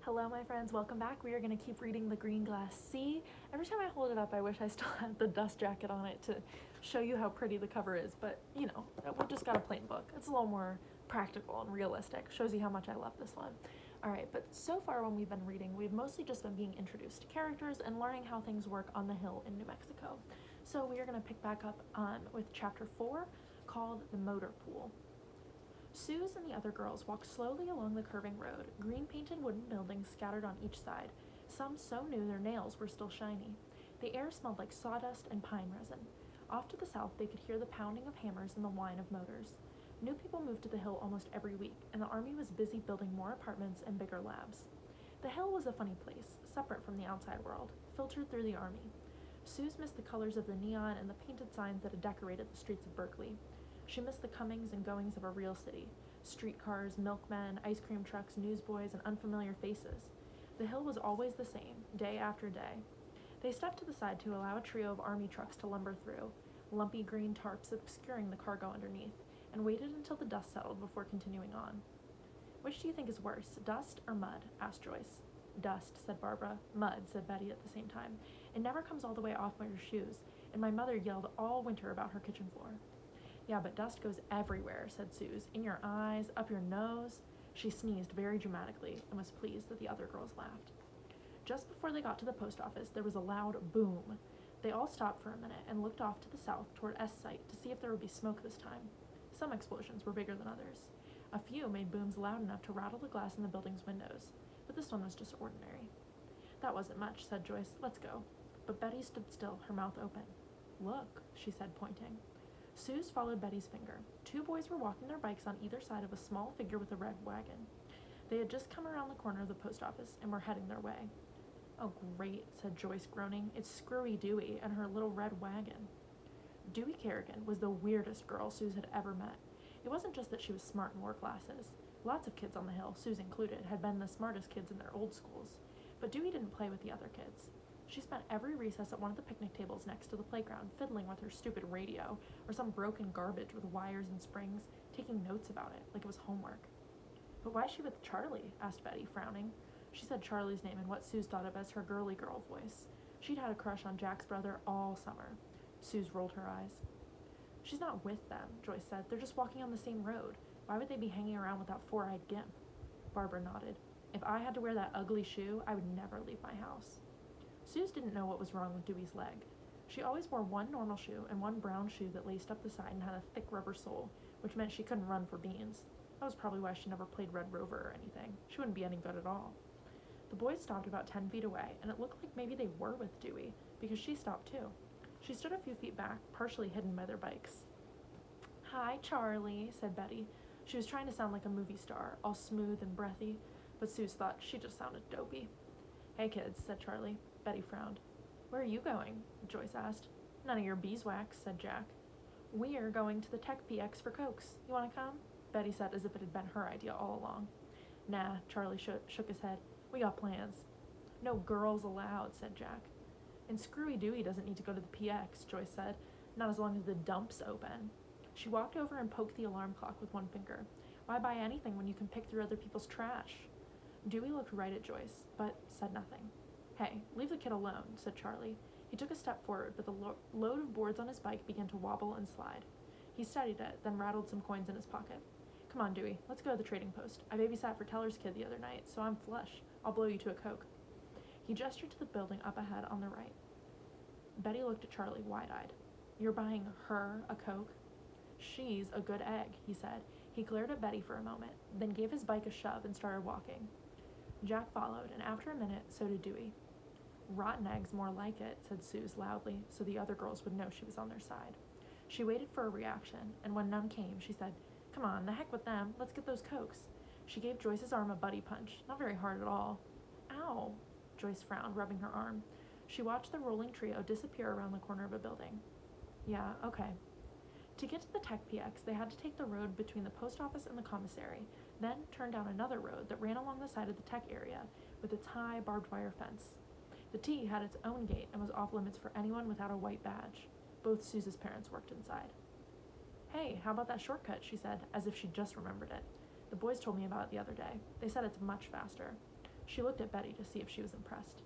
Hello, my friends. Welcome back. We are going to keep reading The Green Glass Sea. Every time I hold it up, I wish I still had the dust jacket on it to show you how pretty the cover is, but we just got a plain book. It's a little more practical and realistic. Shows you how much I love this one. All right, but so far when we've been reading, we've mostly just been being introduced to characters and learning how things work on the hill in New Mexico. So we are going to pick back up with chapter 4 called The Motor Pool. Suze and the other girls walked slowly along the curving road, green-painted wooden buildings scattered on each side, some so new their nails were still shiny. The air smelled like sawdust and pine resin. Off to the south, they could hear the pounding of hammers and the whine of motors. New people moved to the hill almost every week, and the army was busy building more apartments and bigger labs. The hill was a funny place, separate from the outside world, filtered through the army. Suze missed the colors of the neon and the painted signs that had decorated the streets of Berkeley. She missed the comings and goings of a real city. Streetcars, milkmen, ice cream trucks, newsboys, and unfamiliar faces. The hill was always the same, day after day. They stepped to the side to allow a trio of army trucks to lumber through, lumpy green tarps obscuring the cargo underneath, and waited until the dust settled before continuing on. "Which do you think is worse, dust or mud?" asked Joyce. "Dust," said Barbara. "Mud," said Betty at the same time. "It never comes all the way off your shoes, and my mother yelled all winter about her kitchen floor." "Yeah, but dust goes everywhere," said Suze. "In your eyes, up your nose." She sneezed very dramatically and was pleased that the other girls laughed. Just before they got to the post office, there was a loud boom. They all stopped for a minute and looked off to the south toward S site to see if there would be smoke this time. Some explosions were bigger than others. A few made booms loud enough to rattle the glass in the building's windows, but this one was just ordinary. "That wasn't much," said Joyce. "Let's go." But Betty stood still, her mouth open. "Look," she said, pointing. Suze followed Betty's finger. Two boys were walking their bikes on either side of a small figure with a red wagon. They had just come around the corner of the post office and were heading their way. "Oh, great," said Joyce, groaning. "It's Screwy Dewey and her little red wagon." Dewey Kerrigan was the weirdest girl Suze had ever met. It wasn't just that she was smart and wore glasses. Lots of kids on the hill, Suze included, had been the smartest kids in their old schools. But Dewey didn't play with the other kids. She spent every recess at one of the picnic tables next to the playground, fiddling with her stupid radio, or some broken garbage with wires and springs, taking notes about it, like it was homework. "But why is she with Charlie?" asked Betty, frowning. She said Charlie's name in what Suze thought of as her girly girl voice. She'd had a crush on Jack's brother all summer. Suze rolled her eyes. "She's not with them," Joyce said. "They're just walking on the same road. Why would they be hanging around with that four-eyed gimp?" Barbara nodded. "If I had to wear that ugly shoe, I would never leave my house." Suze didn't know what was wrong with Dewey's leg. She always wore one normal shoe and one brown shoe that laced up the side and had a thick rubber sole, which meant she couldn't run for beans. That was probably why she never played Red Rover or anything. She wouldn't be any good at all. The boys stopped about 10 feet away, and it looked like maybe they were with Dewey, because she stopped too. She stood a few feet back, partially hidden by their bikes. "Hi, Charlie," said Betty. She was trying to sound like a movie star, all smooth and breathy, but Suze thought she just sounded dopey. "Hey, kids," said Charlie. Betty frowned. "Where are you going?" Joyce asked. "None of your beeswax," said Jack. "We're going to the Tech PX for Cokes. You want to come?" Betty said as if it had been her idea all along. "Nah," Charlie shook his head. "We got plans." "No girls allowed," said Jack. "And Screwy Dewey doesn't need to go to the PX," Joyce said. "Not as long as the dump's open." She walked over and poked the alarm clock with one finger. "Why buy anything when you can pick through other people's trash?" Dewey looked right at Joyce, but said nothing. "Hey, leave the kid alone," said Charlie. He took a step forward, but the load of boards on his bike began to wobble and slide. He steadied it, then rattled some coins in his pocket. "Come on, Dewey, let's go to the trading post. I babysat for Teller's kid the other night, so I'm flush. I'll blow you to a Coke." He gestured to the building up ahead on the right. Betty looked at Charlie wide-eyed. "You're buying her a Coke?" "She's a good egg," he said. He glared at Betty for a moment, then gave his bike a shove and started walking. Jack followed, and after a minute, so did Dewey. "Rotten eggs, more like it," said Suze loudly, so the other girls would know she was on their side. She waited for a reaction, and when none came, she said, "Come on, the heck with them. Let's get those Cokes." She gave Joyce's arm a buddy punch, not very hard at all. "Ow," Joyce frowned, rubbing her arm. She watched the rolling trio disappear around the corner of a building. "Yeah, okay." To get to the Tech PX, they had to take the road between the post office and the commissary, then turn down another road that ran along the side of the tech area with its high barbed wire fence. The T had its own gate and was off limits for anyone without a white badge. Both Suze's parents worked inside. "Hey, how about that shortcut?" she said, as if she'd just remembered it. "The boys told me about it the other day. They said it's much faster." She looked at Betty to see if she was impressed.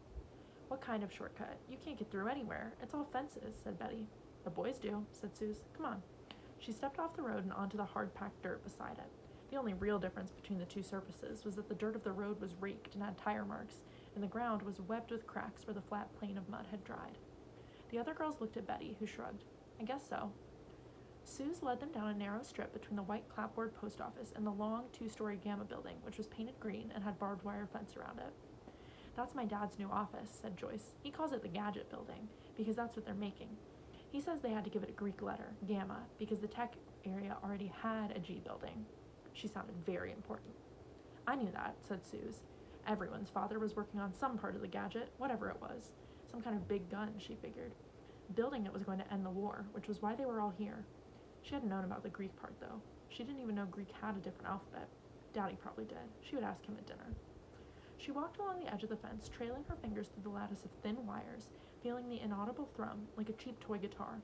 What kind of shortcut? You can't get through anywhere. It's all fences, said Betty. The boys do, said Suze. Come on. She stepped off the road and onto the hard-packed dirt beside it. The only real difference between the two surfaces was that the dirt of the road was raked and had tire marks, and the ground was webbed with cracks where the flat plain of mud had dried. The other girls looked at Betty, who shrugged. I guess so. Suze led them down a narrow strip between the white clapboard post office and the long two-story Gamma building, which was painted green and had barbed wire fence around it. That's my dad's new office, said Joyce. He calls it the Gadget Building, because that's what they're making. He says they had to give it a Greek letter, Gamma, because the tech area already had a G building. She sounded very important. I knew that, said Suze. Everyone's father was working on some part of the gadget, whatever it was. Some kind of big gun, she figured. Building it was going to end the war, which was why they were all here. She hadn't known about the Greek part, though. She didn't even know Greek had a different alphabet. Daddy probably did. She would ask him at dinner. She walked along the edge of the fence, trailing her fingers through the lattice of thin wires, feeling the inaudible thrum like a cheap toy guitar.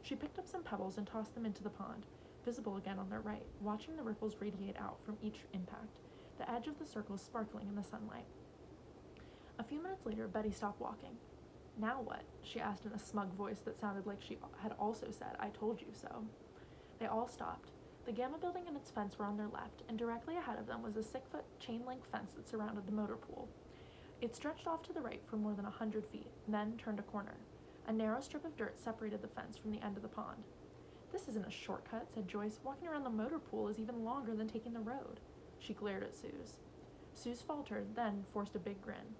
She picked up some pebbles and tossed them into the pond, visible again on their right, watching the ripples radiate out from each impact, the edge of the circles sparkling in the sunlight. A few minutes later, Betty stopped walking. Now what? She asked in a smug voice that sounded like she had also said, I told you so. They all stopped. The Gamma building and its fence were on their left, and directly ahead of them was a 6-foot chain-link fence that surrounded the motor pool. It stretched off to the right for more than 100 feet, then turned a corner. A narrow strip of dirt separated the fence from the end of the pond. This isn't a shortcut, said Joyce. Walking around the motor pool is even longer than taking the road. She glared at Suze. Suze faltered, then forced a big grin.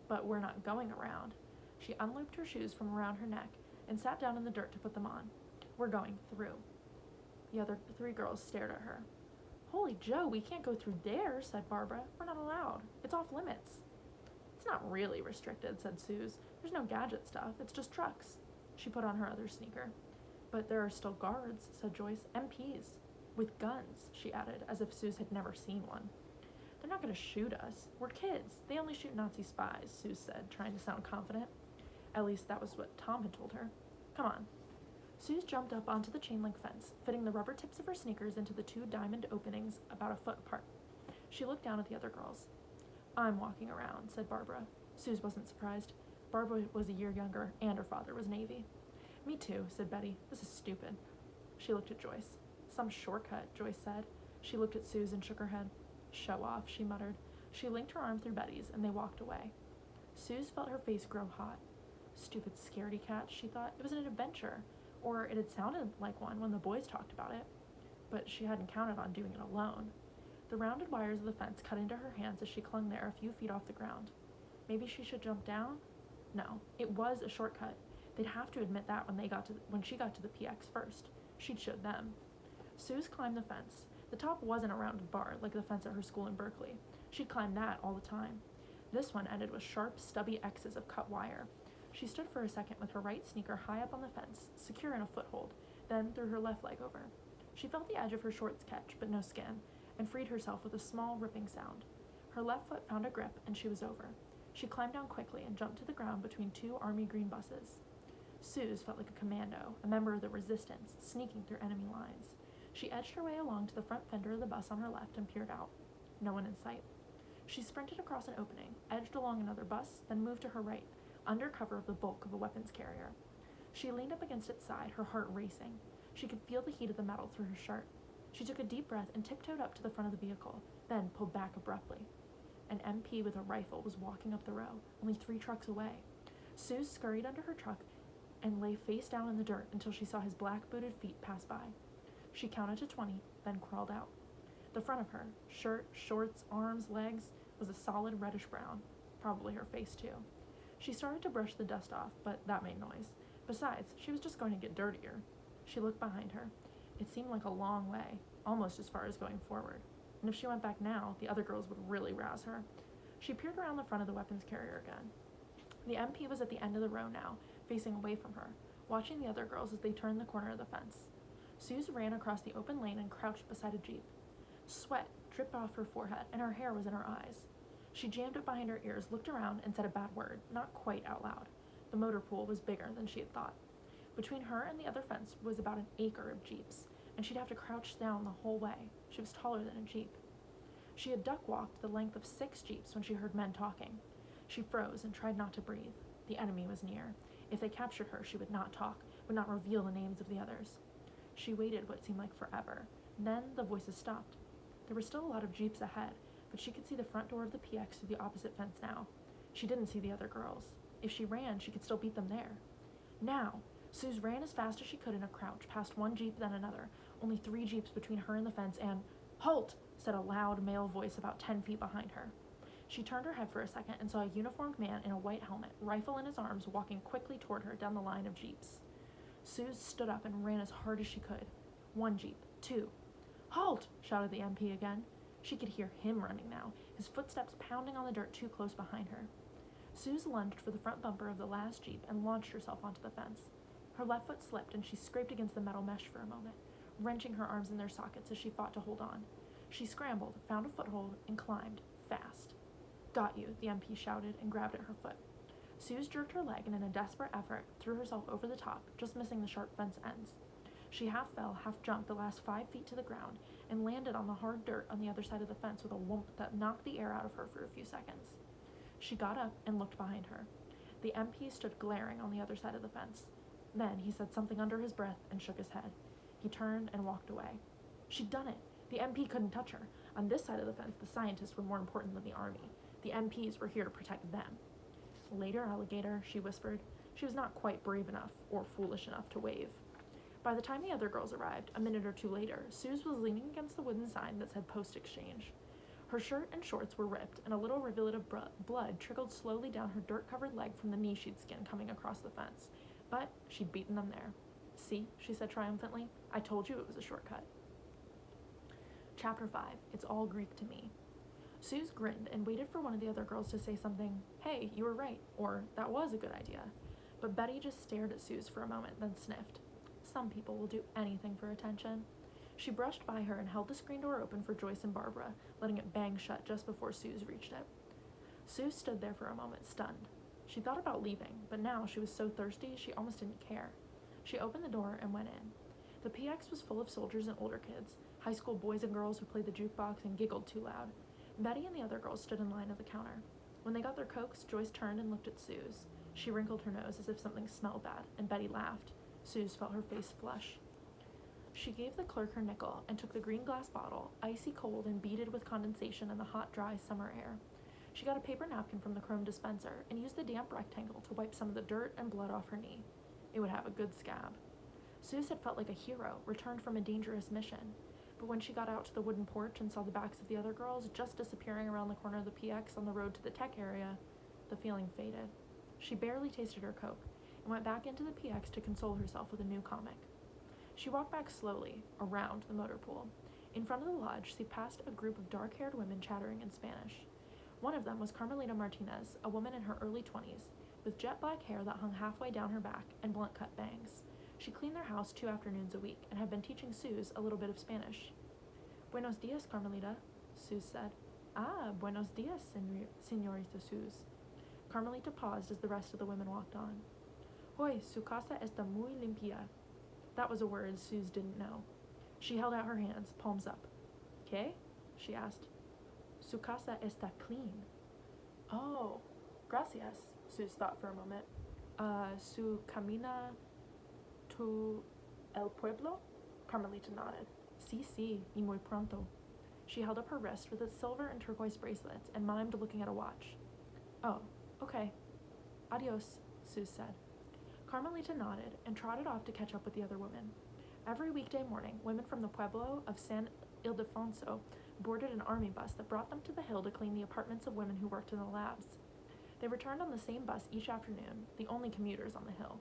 But we're not going around. She unlooped her shoes from around her neck and sat down in the dirt to put them on. We're going through. The other 3 girls stared at her. Holy Joe, we can't go through there, said Barbara. We're not allowed. It's off limits. It's not really restricted, said Suze. There's no gadget stuff. It's just trucks. She put on her other sneaker. But there are still guards, said Joyce. MPs. With guns, she added, as if Suze had never seen one. They're not going to shoot us. We're kids. They only shoot Nazi spies, Suze said, trying to sound confident. At least that was what Tom had told her. Come on. Suze jumped up onto the chain-link fence, fitting the rubber tips of her sneakers into the 2 diamond openings about a foot apart. She looked down at the other girls. I'm walking around, said Barbara. Suze wasn't surprised. Barbara was a year younger, and her father was Navy. Me too, said Betty. This is stupid. She looked at Joyce. Some shortcut, Joyce said. She looked at Suze and shook her head. Show off, she muttered. She linked her arm through Betty's, and they walked away. Suze felt her face grow hot. Stupid scaredy cat, she thought. It was an adventure. Or it had sounded like one when the boys talked about it. But she hadn't counted on doing it alone. The rounded wires of the fence cut into her hands as she clung there a few feet off the ground. Maybe she should jump down? No, it was a shortcut. They'd have to admit that when she got to the PX first. She'd showed them. Suze climbed the fence. The top wasn't a rounded bar like the fence at her school in Berkeley. She'd climbed that all the time. This one ended with sharp, stubby X's of cut wire. She stood for a second with her right sneaker high up on the fence, secure in a foothold, then threw her left leg over. She felt the edge of her shorts catch, but no skin, and freed herself with a small, ripping sound. Her left foot found a grip, and she was over. She climbed down quickly and jumped to the ground between 2 army green buses. Suze felt like a commando, a member of the resistance, sneaking through enemy lines. She edged her way along to the front fender of the bus on her left and peered out. No one in sight. She sprinted across an opening, edged along another bus, then moved to her right, under cover of the bulk of a weapons carrier. She leaned up against its side, her heart racing. She could feel the heat of the metal through her shirt. She took a deep breath and tiptoed up to the front of the vehicle, then pulled back abruptly. An MP with a rifle was walking up the row, only 3 trucks away. Suze scurried under her truck and lay face down in the dirt until she saw his black-booted feet pass by. She counted to 20, then crawled out. The front of her, shirt, shorts, arms, legs, was a solid reddish brown, probably her face too. She started to brush the dust off, but that made noise. Besides, she was just going to get dirtier. She looked behind her. It seemed like a long way, almost as far as going forward. And if she went back now, the other girls would really razz her. She peered around the front of the weapons carrier again. The MP was at the end of the row now, facing away from her, watching the other girls as they turned the corner of the fence. Suze ran across the open lane and crouched beside a Jeep. Sweat dripped off her forehead, and her hair was in her eyes. She jammed it behind her ears, looked around, and said a bad word, not quite out loud. The motor pool was bigger than she had thought. Between her and the other fence was about an acre of Jeeps, and she'd have to crouch down the whole way. She was taller than a Jeep. She had duck-walked the length of 6 jeeps when she heard men talking. She froze and tried not to breathe. The enemy was near. If they captured her, she would not talk, would not reveal the names of the others. She waited what seemed like forever. Then the voices stopped. There were still a lot of jeeps ahead, but she could see the front door of the PX through the opposite fence now. She didn't see the other girls. If she ran, she could still beat them there. Now! Suze ran as fast as she could in a crouch, past one jeep then another, only 3 jeeps between her and the fence, and "Halt!" said a loud male voice about 10 feet behind her. She turned her head for a second and saw a uniformed man in a white helmet, rifle in his arms, walking quickly toward her down the line of jeeps. Suze stood up and ran as hard as she could. 1 jeep, 2. "Halt!" shouted the MP again. She could hear him running now, his footsteps pounding on the dirt too close behind her. Suze lunged for the front bumper of the last jeep and launched herself onto the fence. Her left foot slipped and she scraped against the metal mesh for a moment, wrenching her arms in their sockets as she fought to hold on. She scrambled, found a foothold, and climbed, fast. "Got you," the MP shouted and grabbed at her foot. Suze jerked her leg and in a desperate effort threw herself over the top, just missing the sharp fence ends. She half fell, half jumped the last 5 feet to the ground and landed on the hard dirt on the other side of the fence with a whoomp that knocked the air out of her for a few seconds. She got up and looked behind her. The MP stood glaring on the other side of the fence. Then he said something under his breath and shook his head. He turned and walked away. She'd done it. The MP couldn't touch her. On this side of the fence, the scientists were more important than the army. The MPs were here to protect them. "Later, alligator," she whispered. She was not quite brave enough or foolish enough to wave. By the time the other girls arrived, a minute or two later, Suze was leaning against the wooden sign that said Post Exchange. Her shirt and shorts were ripped, and a little rivulet of blood trickled slowly down her dirt-covered leg from the knee she'd skinned coming across the fence. But she'd beaten them there. "See," she said triumphantly, "I told you it was a shortcut." Chapter 5. It's all Greek to me. Suze grinned and waited for one of the other girls to say something, "Hey, you were right," or "That was a good idea." But Betty just stared at Suze for a moment, then sniffed. Some people will do anything for attention. She brushed by her and held the screen door open for Joyce and Barbara, letting it bang shut just before Suze reached it. Suze stood there for a moment, stunned. She thought about leaving, but now she was so thirsty she almost didn't care. She opened the door and went in. The PX was full of soldiers and older kids, high school boys and girls who played the jukebox and giggled too loud. Betty and the other girls stood in line at the counter. When they got their Cokes, Joyce turned and looked at Suze. She wrinkled her nose as if something smelled bad, and Betty laughed. Suze felt her face flush. She gave the clerk her nickel and took the green glass bottle, icy cold and beaded with condensation in the hot, dry summer air. She got a paper napkin from the chrome dispenser and used the damp rectangle to wipe some of the dirt and blood off her knee. It would have a good scab. Suze had felt like a hero, returned from a dangerous mission. But when she got out to the wooden porch and saw the backs of the other girls just disappearing around the corner of the PX on the road to the tech area, the feeling faded. She barely tasted her Coke and went back into the PX to console herself with a new comic. She walked back slowly, around the motor pool. In front of the lodge, she passed a group of dark-haired women chattering in Spanish. One of them was Carmelita Martinez, a woman in her early 20s, with jet black hair that hung halfway down her back and blunt-cut bangs. She cleaned their house 2 afternoons a week and had been teaching Suze a little bit of Spanish. "Buenos dias, Carmelita," Suze said. "Ah, buenos dias, señorita Suze." Carmelita paused as the rest of the women walked on. "Hoy, su casa está muy limpia." That was a word Suze didn't know. She held out her hands, palms up. "¿Qué?" she asked. "Su casa está clean." "Oh, gracias," Suze thought for a moment. Su camina to el pueblo?" Carmelita nodded. Sí, y muy pronto." She held up her wrist with its silver and turquoise bracelets and mimed looking at a watch. "Oh, okay. Adios," Suze said. Carmelita nodded and trotted off to catch up with the other women. Every weekday morning, women from the pueblo of San Ildefonso boarded an army bus that brought them to the hill to clean the apartments of women who worked in the labs. They returned on the same bus each afternoon, the only commuters on the hill.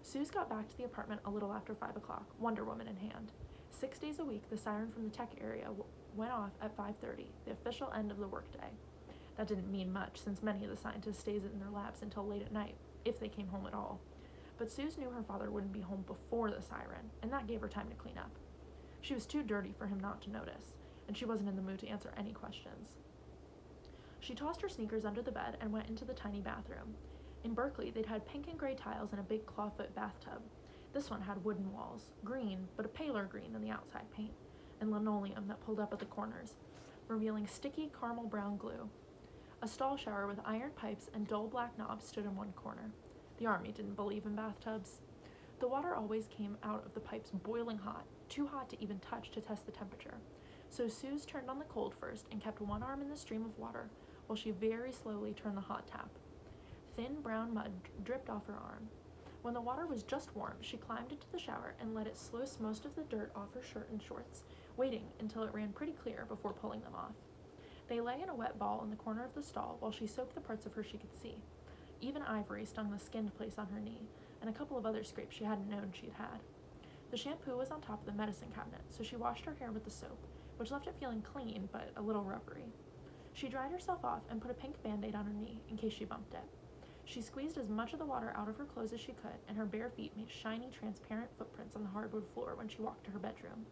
Suze got back to the apartment a little after 5 o'clock, Wonder Woman in hand. 6 days a week, the siren from the tech area went off at 5:30, the official end of the workday. That didn't mean much, since many of the scientists stayed in their labs until late at night, if they came home at all. But Suze knew her father wouldn't be home before the siren, and that gave her time to clean up. She was too dirty for him not to notice, and she wasn't in the mood to answer any questions. She tossed her sneakers under the bed and went into the tiny bathroom. In Berkeley, they'd had pink and gray tiles and a big clawfoot bathtub. This one had wooden walls, green, but a paler green than the outside paint, and linoleum that pulled up at the corners. revealing sticky caramel brown glue. A stall shower with iron pipes and dull black knobs stood in one corner. The army didn't believe in bathtubs. The water always came out of the pipes boiling hot, too hot to even touch to test the temperature. So Suze turned on the cold first and kept one arm in the stream of water while she very slowly turned the hot tap. Thin brown mud dripped off her arm. When the water was just warm, she climbed into the shower and let it sluice most of the dirt off her shirt and shorts, waiting until it ran pretty clear before pulling them off. They lay in a wet ball in the corner of the stall while she soaked the parts of her she could see. Even ivory stung the skinned place on her knee, and a couple of other scrapes she hadn't known she'd had. The shampoo was on top of the medicine cabinet, so she washed her hair with the soap, which left it feeling clean but a little rubbery. She dried herself off and put a pink Band-Aid on her knee in case she bumped it. She squeezed as much of the water out of her clothes as she could, and her bare feet made shiny, transparent footprints on the hardwood floor when she walked to her bedroom.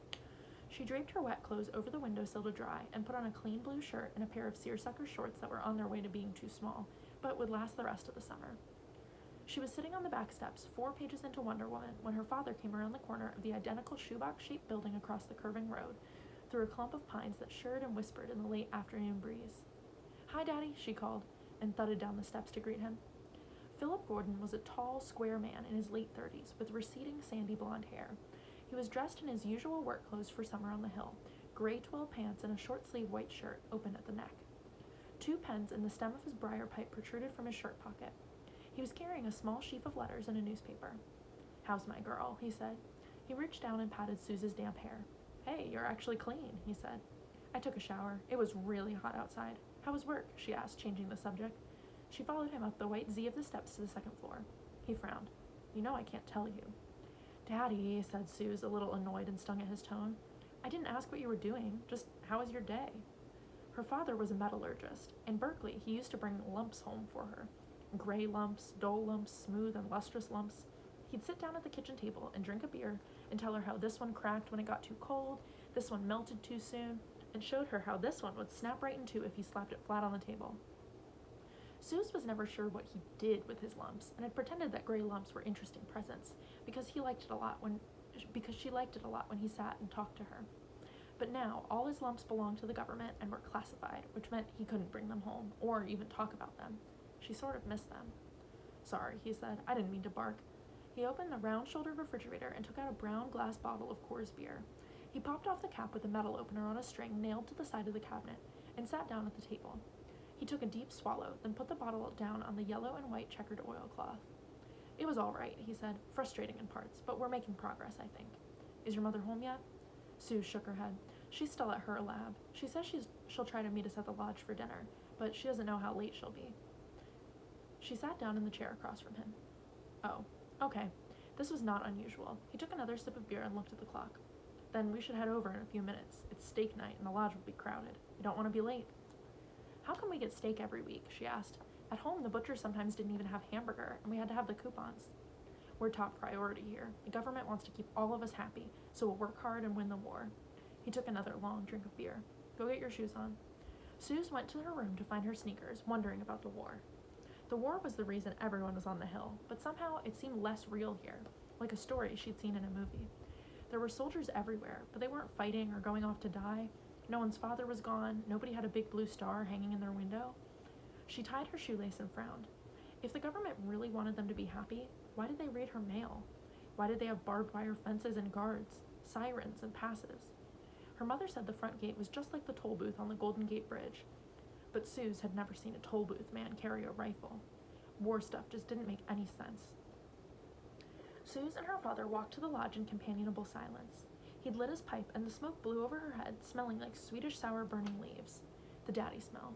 She draped her wet clothes over the windowsill to dry and put on a clean blue shirt and a pair of seersucker shorts that were on their way to being too small, but would last the rest of the summer. She was sitting on the back steps, 4 pages into Wonder Woman, when her father came around the corner of the identical shoebox-shaped building across the curving road, through a clump of pines that shirred and whispered in the late afternoon breeze. "Hi, Daddy," she called, and thudded down the steps to greet him. Philip Gordon was a tall, square man in his late 30s, with receding, sandy blonde hair. He was dressed in his usual work clothes for summer on the hill, gray twill pants and a short-sleeved white shirt, open at the neck. 2 pens in the stem of his briar pipe protruded from his shirt pocket. He was carrying a small sheaf of letters and a newspaper. "How's my girl?" he said. He reached down and patted Suze's damp hair. "Hey, you're actually clean," he said. "I took a shower. It was really hot outside. How was work?" she asked, changing the subject. She followed him up the white Z of the steps to the second floor. He frowned. "You know I can't tell you." "Daddy," said Suze, a little annoyed and stung at his tone. "I didn't ask what you were doing. Just, how was your day?" Her father was a metallurgist. In Berkeley, he used to bring lumps home for her. Gray lumps, dull lumps, smooth and lustrous lumps. He'd sit down at the kitchen table and drink a beer and tell her how this one cracked when it got too cold, this one melted too soon, and showed her how this one would snap right in two if he slapped it flat on the table. Suze was never sure what he did with his lumps, and had pretended that gray lumps were interesting presents, because she liked it a lot when he sat and talked to her. But now, all his lumps belonged to the government and were classified, which meant he couldn't bring them home, or even talk about them. She sort of missed them. "Sorry," he said. "I didn't mean to bark." He opened the round-shouldered refrigerator and took out a brown glass bottle of Coors beer. He popped off the cap with a metal opener on a string nailed to the side of the cabinet, and sat down at the table. He took a deep swallow, then put the bottle down on the yellow and white checkered oilcloth. "It was all right," he said, "frustrating in parts, but we're making progress, I think. Is your mother home yet?" Suze shook her head. "She's still at her lab. She says she'll try to meet us at the lodge for dinner, but she doesn't know how late she'll be." She sat down in the chair across from him. "Oh, okay." This was not unusual. He took another sip of beer and looked at the clock. "Then we should head over in a few minutes. It's steak night, and the lodge will be crowded. You don't want to be late." "How come we get steak every week?" she asked. "At home, the butcher sometimes didn't even have hamburger, and we had to have the coupons." "We're top priority here. The government wants to keep all of us happy, so we'll work hard and win the war." He took another long drink of beer. "Go get your shoes on." Suze went to her room to find her sneakers, wondering about the war. The war was the reason everyone was on the hill, but somehow it seemed less real here, like a story she'd seen in a movie. There were soldiers everywhere, but they weren't fighting or going off to die. No one's father was gone. Nobody had a big blue star hanging in their window. She tied her shoelace and frowned. If the government really wanted them to be happy, why did they raid her mail? Why did they have barbed wire fences and guards, sirens and passes? Her mother said the front gate was just like the toll booth on the Golden Gate Bridge, but Suze had never seen a toll booth man carry a rifle. War stuff just didn't make any sense. Suze and her father walked to the lodge in companionable silence. He'd lit his pipe, and the smoke blew over her head, smelling like Swedish sour burning leaves. The daddy smell.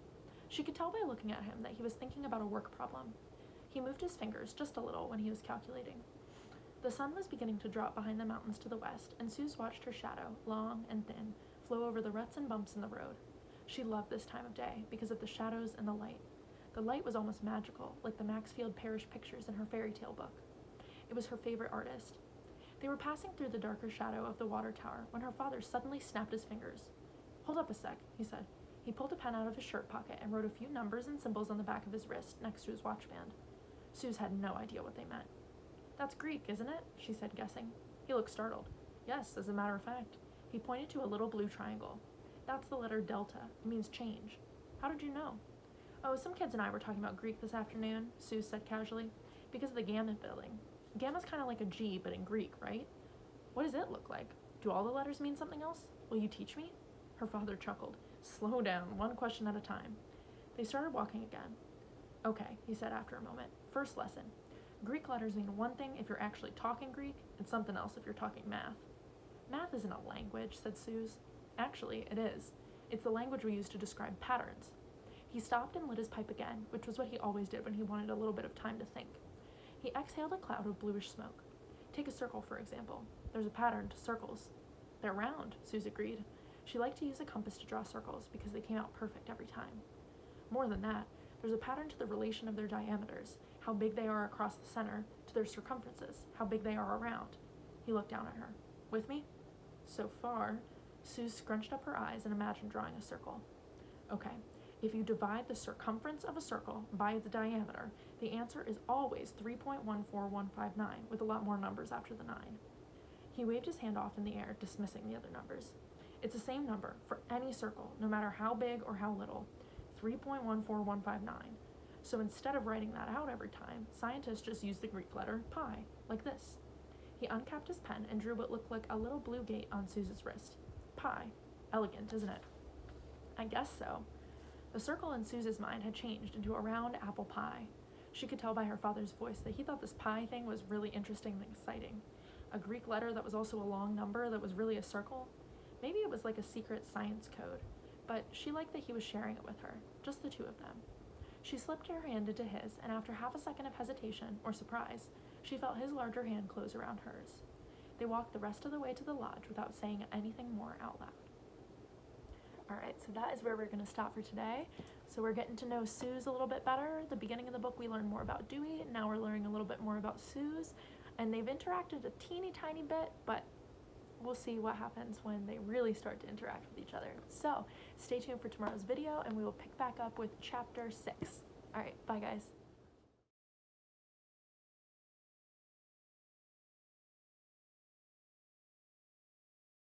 She could tell by looking at him that he was thinking about a work problem. He moved his fingers just a little when he was calculating. The sun was beginning to drop behind the mountains to the west, and Suze watched her shadow, long and thin, flow over the ruts and bumps in the road. She loved this time of day because of the shadows and the light. The light was almost magical, like the Maxfield Parrish pictures in her fairy tale book. It was her favorite artist. They were passing through the darker shadow of the water tower when her father suddenly snapped his fingers. "Hold up a sec," he said. He pulled a pen out of his shirt pocket and wrote a few numbers and symbols on the back of his wrist next to his watch band. Suze had no idea what they meant. "That's Greek, isn't it?" she said, guessing. He looked startled. "Yes, as a matter of fact." He pointed to a little blue triangle. That's the letter delta. It means change. How did you know? Oh, some kids and I were talking about Greek this afternoon, Suze said casually, because of the gamma building. Gamma's kind of like a G, but in Greek, right? What does it look like? Do all the letters mean something else? Will you teach me? Her father chuckled. Slow down, one question at a time. They started walking again. Okay, he said after a moment. First lesson. Greek letters mean one thing if you're actually talking Greek, and something else if you're talking math. Math isn't a language, said Suze. Actually, it is. It's the language we use to describe patterns. He stopped and lit his pipe again, which was what he always did when he wanted a little bit of time to think. He exhaled a cloud of bluish smoke. Take a circle, for example. There's a pattern to circles. They're round, Suze agreed. She liked to use a compass to draw circles because they came out perfect every time. More than that, there's a pattern to the relation of their diameters, how big they are across the center, to their circumferences, how big they are around. He looked down at her. With me? So far, Suze scrunched up her eyes and imagined drawing a circle. Okay, if you divide the circumference of a circle by its diameter, the answer is always 3.14159, with a lot more numbers after the 9. He waved his hand off in the air, dismissing the other numbers. It's the same number for any circle, no matter how big or how little, 3.14159. So instead of writing that out every time, scientists just use the Greek letter pi, like this. He uncapped his pen and drew what looked like a little blue gate on Suze's wrist. Pi. Elegant, isn't it? I guess so. The circle in Suze's mind had changed into a round apple pie. She could tell by her father's voice that he thought this pi thing was really interesting and exciting. A Greek letter that was also a long number that was really a circle. Maybe it was like a secret science code, but she liked that he was sharing it with her, just the two of them. She slipped her hand into his, and after half a second of hesitation, or surprise, she felt his larger hand close around hers. They walked the rest of the way to the lodge without saying anything more out loud. Alright, so that is where we're going to stop for today. So we're getting to know Suze a little bit better. At the beginning of the book we learned more about Dewey, and now we're learning a little bit more about Suze. And they've interacted a teeny tiny bit, but we'll see what happens when they really start to interact with each other. So stay tuned for tomorrow's video, and we will pick back up with chapter 6. Alright, bye guys.